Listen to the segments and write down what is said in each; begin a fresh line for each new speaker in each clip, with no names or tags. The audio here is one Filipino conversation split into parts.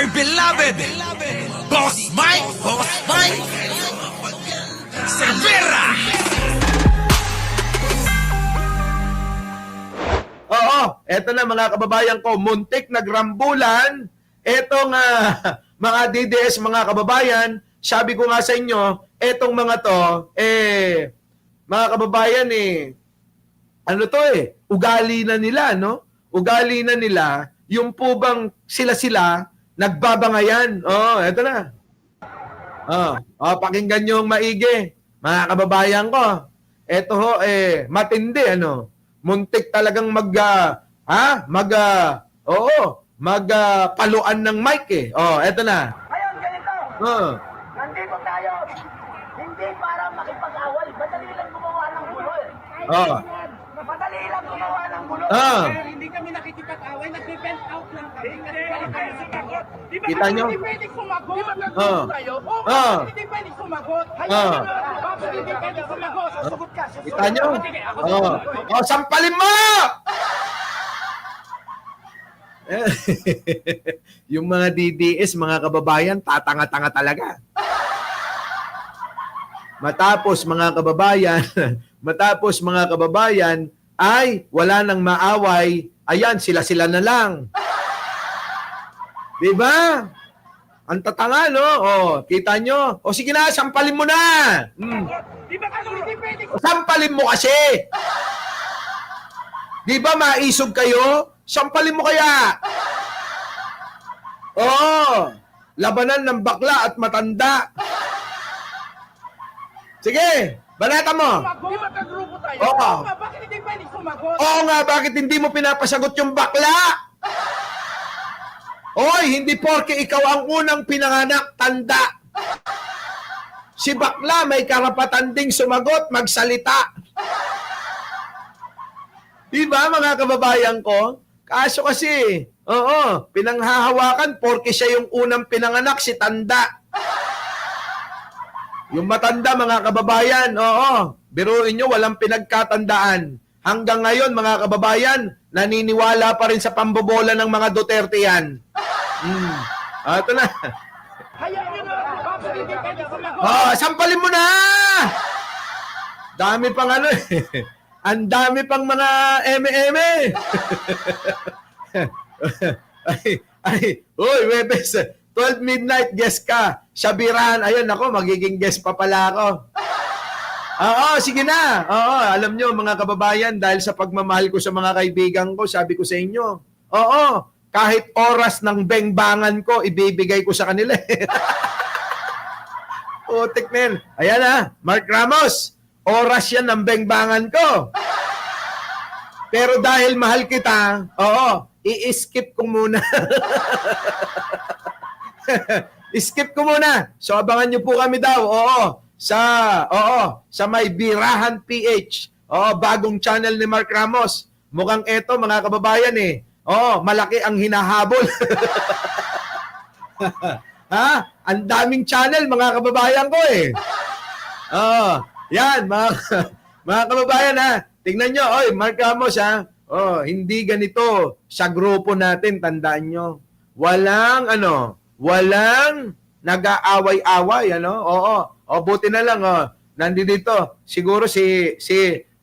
dear beloved, Boss Mike Cervera.
Oo, eto na mga kababayan ko, muntik na grambulan. Etong mga DDS, mga kababayan, sabi ko nga sa inyo, etong mga to, mga kababayan, ano to ugali na nila, no? Ugali na nila, yung po bang sila-sila, nagbabangayan. Oo, eto na. Pakinggan nyo yung maigi, mga kababayan ko. Eto ho, matindi, ano? Muntik talagang paluan ng mic eto na.
Ngayon, ganito. Nandito tayo. Hindi para makipag-away. Madali lang gumawa ng gulo Madali lang gumawa ng gulo.
Hindi kami nakikipag-away, nag-vent out lang kami. Kasi kayo sumagot. Di ba
Kita nyo?
hindi pwedeng sumagot? Di ba nagluto tayo? Hindi pwedeng sumagot. Bakit hindi pwedeng sumagot?
Susugot ka.
Kita nyo? Sampalin mo! Yung mga DDS, mga kababayan, tatanga-tanga talaga. Matapos mga kababayan, ay wala nang maaway, ayan, sila-sila na lang. Diba? Ang tatanga, no? Kita nyo? Sige na, sampalin mo na!
Di ba hindi pwedeng
Sampalin mo kasi! Di ba maisog kayo? Sampalin mo kaya! Labanan ng bakla at matanda. Sige, banata mo.
Di ba nagluto tayo?
Oo.
Bakit hindi pwedeng sumagot?
Oo nga, bakit hindi mo pinapasagot yung bakla? Hindi porke ikaw ang unang pinanganak, tanda. Si bakla may karapatan ding sumagot, magsalita. Diba mga kababayan ko? Kaso kasi, pinanghahawakan porke siya yung unang pinanganak, si tanda. Yung matanda, mga kababayan, biruin nyo, walang pinagkatandaan. Hanggang ngayon, mga kababayan, naniniwala pa rin sa pambobola ng mga Duterte yan. Ito na.
Hayaan nyo na. Bakit hindi pwedeng sumagot?
Sampalin mo na! Dami pang Ang dami pang mga eme-eme. Webes, 12 midnight guest ka. Sabiran, ayun ako, magiging guest pa pala ako. Sige na. Alam nyo mga kababayan, dahil sa pagmamahal ko sa mga kaibigan ko, sabi ko sa inyo, kahit oras ng bengbangan ko, ibibigay ko sa kanila. Putik na yan. Ayan Mark Ramos, oras yan ng bengbangan ko. Pero dahil mahal kita, i-skip ko muna. Skip ko muna. So abangan nyo po kami daw. Sa may Birahan PH. Bagong channel ni Mark Ramos. Mukhang eto mga kababayan malaki ang hinahabol. Ang daming channel mga kababayan ko yan mga kababayan tingnan nyo, Mark Ramos hindi ganito sa grupo natin, tandaan nyo. Walang nag-aaway-away, buti na lang, nandito, siguro si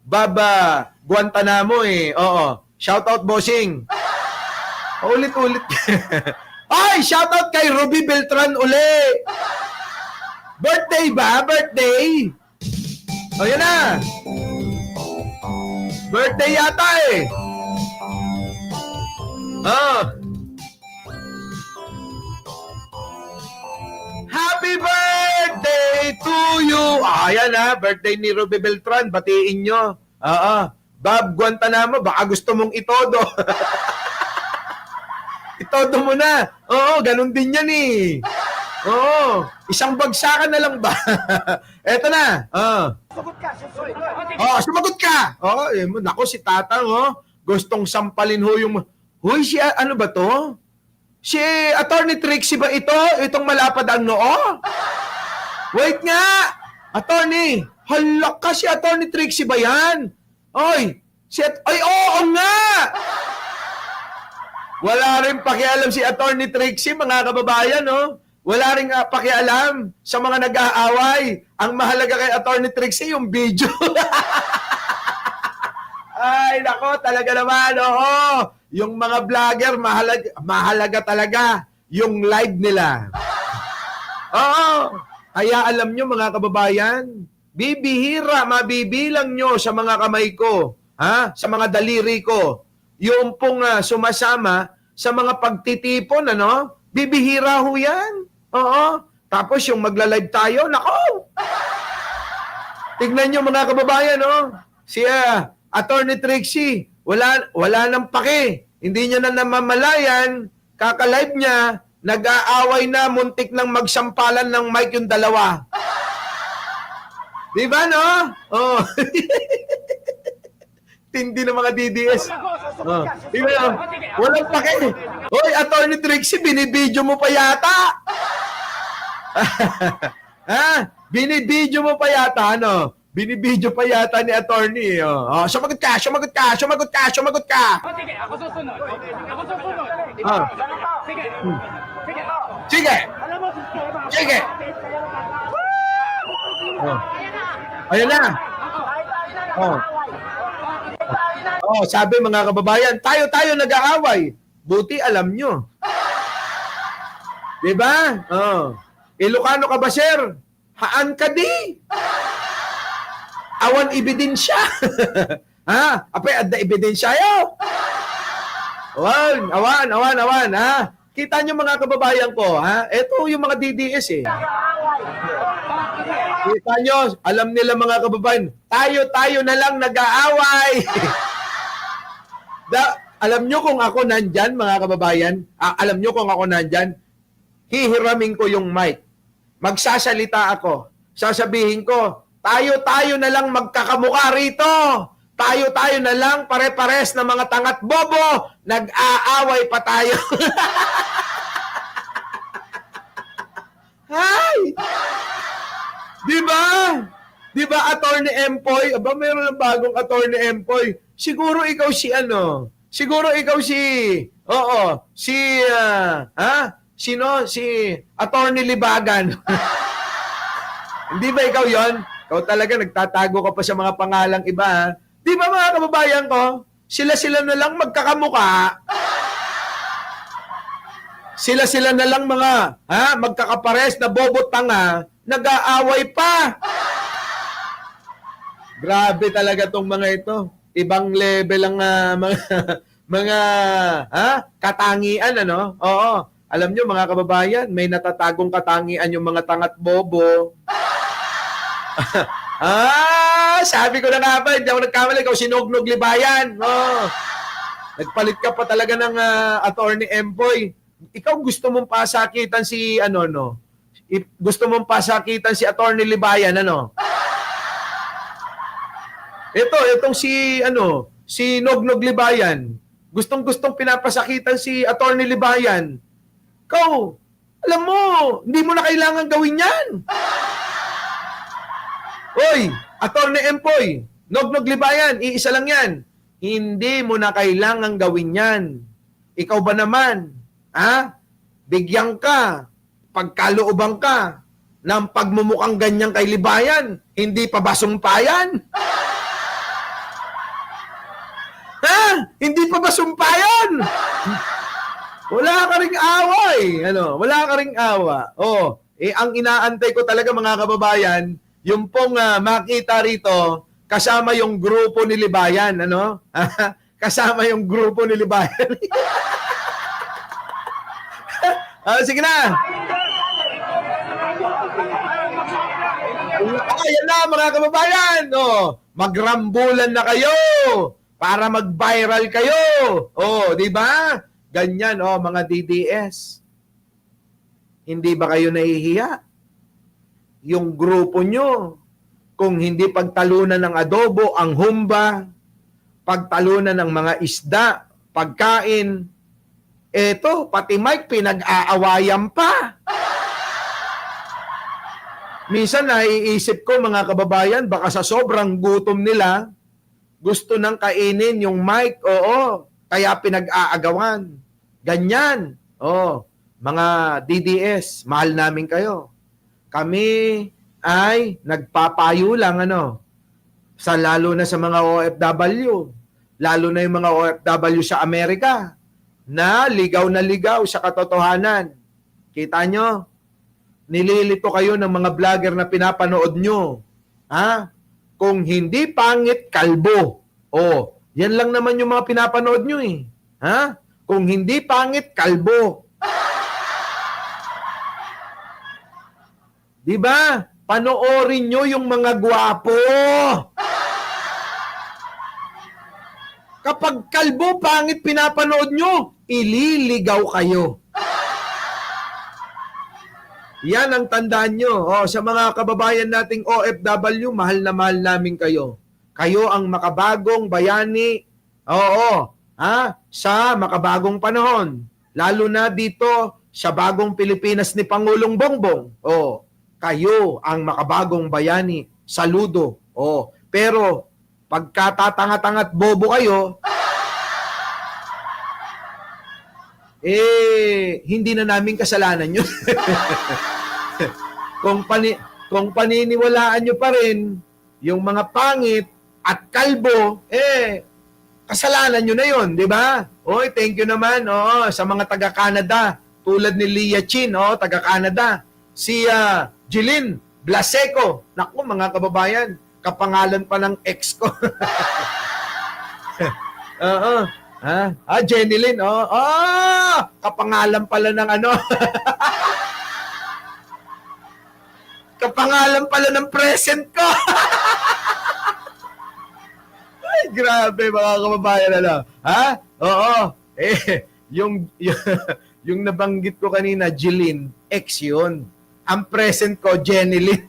Baba Guantanamo shout out bossing. Ulit-ulit. Ay, shout out kay Ruby Beltran uli. Birthday ba? Birthday? Yan na. Birthday yata Happy birthday to you! Ayan birthday ni Ruby Beltran. Batiin nyo. Bob Guantanamo, baka gusto mong itodo. Itodo mo na. Ganun din yan isang bagsakan na lang ba? Eto na.
Susugot ka.
Sumagot ka. Nako si Tatang, gustong sampalin yung... Hoy, ano ba to? Si Attorney Trixie ba ito? Itong malapad ang noo? Wait nga! Attorney! Hala ka, si Attorney Trixie ba yan? Oo nga! Wala rin pakialam si Attorney Trixie, mga kababayan, no? Wala rin pakialam sa mga nag-aaway. Ang mahalaga kay Attorney Trixie, yung video. Ay, nako, talaga naman, oo. Yung mga vlogger, mahalaga talaga yung live nila. Oo. Kaya alam nyo, mga kababayan, bibihira, mabibilang nyo sa mga kamay ko, ha? Sa mga daliri ko, yung pong sumasama sa mga pagtitipon, ano? Bibihira ho yan. Oo. Tapos yung magla-live tayo, nako! Tignan nyo, mga kababayan, no? Si Attorney Trixie, wala nang pake. Hindi niya na namamalayan, kaka-live niya, nag-aaway na, muntik nang magsampalan ng mic yung dalawa. Di ba, no? Oh. Tindi ng mga DDS. Oh. Di ba, no? Walang pake. Hoy, Attorney Trixie, binibidyo mo pa yata. Ha? Binibidyo mo pa yata, ano? Binibidyo pa yata ni attorney. Oh, sumagot ka.
Sige, ako susunod.
Ah.
Sige.
Sige.
Alam mo, sistema.
Sige. Oh. Ayan na. Oh. Oh, sabi mga kababayan, tayo nag-aaway. Buti alam nyo. Diba? Oh. Ilocano ka ba, sir? Haan ka di. Awan ebidensya. Ha? Apay, adda ebidensya yo. Awan, ha? Kita nyo mga kababayan ko, ha? Ito yung mga DDS, eh. Kita nyo, alam nila mga kababayan, tayo na lang nag-aaway. Alam nyo kung ako nandyan, mga kababayan, alam nyo kung ako nandyan, hihiramin ko yung mic. Magsasalita ako. Sasabihin ko, tayo na lang magkakamukha rito. Tayo na lang pare-pares na mga tangat bobo. Nag-aaway pa tayo. Hay! Di ba, Attorney Empoy? Aba, mayroon ng bagong Attorney Empoy. Siguro ikaw si ano? Siguro ikaw si... Oo, si... Sino? Si Attorney Libagan. Hindi ba ikaw yon? Ikaw talaga, nagtatago ka pa sa mga pangalang iba, ha? Di ba mga kababayan ko? Sila na lang magkakamuka. Sila na lang mga magkakapares na bobot tanga, nag-aaway pa. Grabe talaga tong mga ito. Ibang level ang mga katangian, ano? Oo. Alam nyo, mga kababayan, may natatagong katangian yung mga tangat bobo. Sabi ko na nga ba, hindi ako nagkamali, ikaw sinugnog libayan. Oh. Nagpalit ka pa talaga ng Attorney Empoy. Ikaw gusto mong pasakitan si gusto mong pasakitan si Attorney Libayan, ano? Itong si Nognog Libayan. Gustong-gustong pinapasakitan si Attorney Libayan. Ikaw, alam mo, hindi mo na kailangan gawin yan. Hoy, Attorney Empoy, Nognog Libayan, iisa lang yan. Hindi mo na kailangan gawin yan. Ikaw ba naman, bigyan ka, pagkalooban ka, ng pagmumukhang ganyan kay Libayan, hindi pa ba sumpayan? Hindi pa ba sumpayan? Wala ka ring away. Wala ka ring awa. Ang inaantay ko talaga, mga kababayan, yung pong makita rito, kasama yung grupo ni Libayan, kasama yung grupo ni Libayan. Sige na. Ayan na, mga kababayan. Magrambulan na kayo para mag-viral kayo. Di ba? Ganyan, mga DDS. Hindi ba kayo nahihiya? Yung grupo nyo, kung hindi pagtalunan ng adobo, ang humba, pagtalunan ng mga isda, pagkain, eto, pati Mike, pinag-aawayan pa. Minsan naiisip ko, mga kababayan, baka sa sobrang gutom nila, gusto nang kainin yung Mike, kaya pinag-aagawan. Ganyan. Oh, mga DDS, mahal namin kayo. Kami ay nagpapayo lang lalo na sa mga OFW, lalo na yung mga OFW sa Amerika na ligaw sa katotohanan. Kita nyo? Nililito kayo ng mga vlogger na pinapanood nyo. Ha? Kung hindi pangit, kalbo. Oh, yan lang naman yung mga pinapanood nyo eh. Ha? Kung hindi pangit, kalbo. Diba? Panoorin nyo yung mga gwapo. Kapag kalbo, pangit pinapanood nyo, ililigaw kayo. Yan ang tandaan nyo. Sa mga kababayan nating OFW, mahal na mahal namin kayo. Kayo ang makabagong bayani. Sa makabagong panahon. Lalo na dito sa bagong Pilipinas ni Pangulong Bongbong. Kayo ang makabagong bayani. Saludo. Pero pagkatatanga-tangat bobo kayo, hindi na namin kasalanan yun. Kung paniniwalaan nyo pa rin yung mga pangit at kalbo, kasalanan nyo na yun, di ba? Thank you naman sa mga taga-Canada, tulad ni Leah Chin, taga-Canada. Si Jeline Blaseco, naku mga kababayan, kapangalan pa ng ex ko. Jenny Lynn, kapangalan pala ng kapangalan pala ng present ko. Ay, grabe mga kababayan, yung nabanggit ko kanina, Jeline, ex yun. Ang present ko, Jenny Lynn.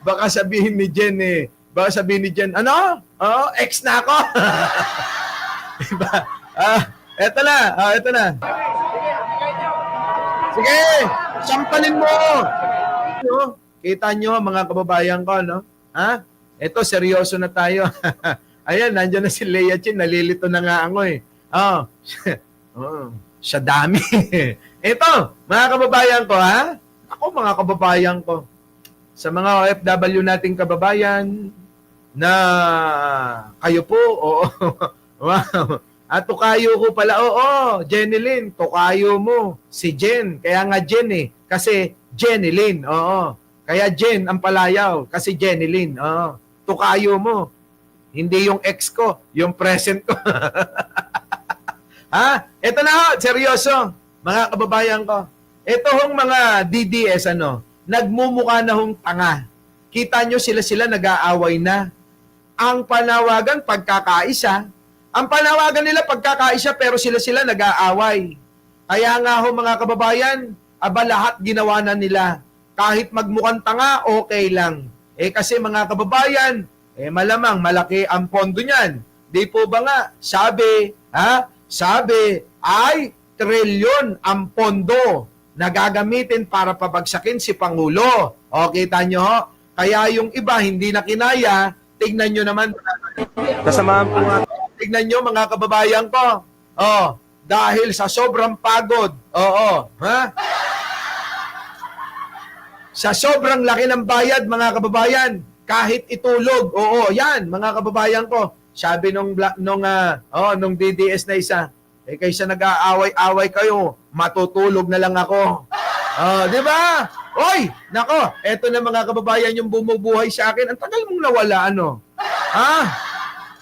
baka sabihin ni Jen ex na ako. Diba? Eto na. Sige, sampalin mo. Kita nyo mga kababayan ko, Eto, seryoso na tayo. Ayan, nandiyan na si Leah Chin, nalilito na nga ako siya dami. Ito, mga kababayan ko, Ako, mga kababayan ko. Sa mga OFW nating kababayan na kayo po, wow. At tukayo ko pala, Jenny Lynn, tukayo mo, si Jen. Kaya nga Jen kasi Jenny Lynn, Kaya Jen ang palayaw, kasi Jenny Lynn, tukayo mo. Hindi yung ex ko, yung present ko. Ito na seryoso, mga kababayan ko. Ito hong mga DDS, nagmumukha na hong tanga. Kita nyo sila nag-aaway na. Ang panawagan, pagkakaisa. Ang panawagan nila, pagkakaisa, pero sila nag-aaway. Kaya nga ho mga kababayan, lahat ginawa na nila. Kahit magmukhang tanga, okay lang. Kasi mga kababayan, malamang malaki ang pondo niyan. Di po ba nga, sabi ay trilyon ang pondo na gagamitin para pabagsakin si Pangulo. Kita nyo ho? Kaya yung iba hindi na kinaya, tignan nyo naman.
Kasamahan po nga.
Tignan nyo mga kababayan ko. Dahil sa sobrang pagod. Sa sobrang laki ng bayad mga kababayan, kahit itulog. Yan mga kababayan ko. Sabi nung DDS na isa, kaysa nag-aaway-away kayo, matutulog na lang ako. Di ba? Oy, nako, eto na mga kababayan yung bumubuhay sa akin. Ang tagal mong nawala,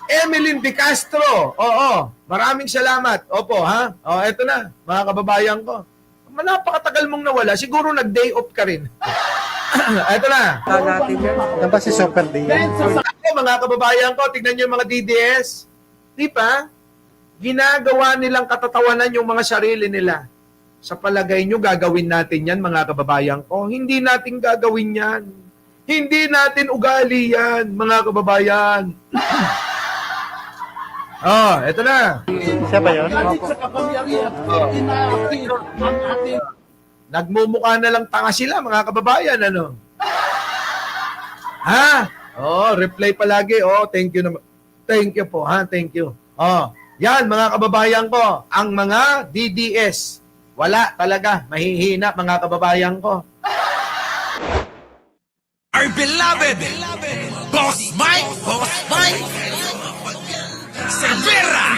Emeline De Castro. Maraming salamat. Opo, eto na, mga kababayan ko. Napakatagal mong nawala. Siguro nag-day off ka rin. Eto na.
Yan ba si Super D?
Mga kababayan ko, tignan nyo yung mga DDS. Di ba? Ginagawa nilang katatawanan yung mga sarili nila. Sa palagay nyo, gagawin natin yan, mga kababayan ko. Hindi natin gagawin yan. Hindi natin ugali yan, mga kababayan. Eto na.
Siya ba yun?
Nagmumukha na lang tanga sila, mga kababayan, reply palagi. Thank you naman. Thank you po, thank you. Yan, mga kababayan ko, ang mga DDS, wala talaga, mahihina mga kababayan ko.
Our beloved Boss Mike Cervera.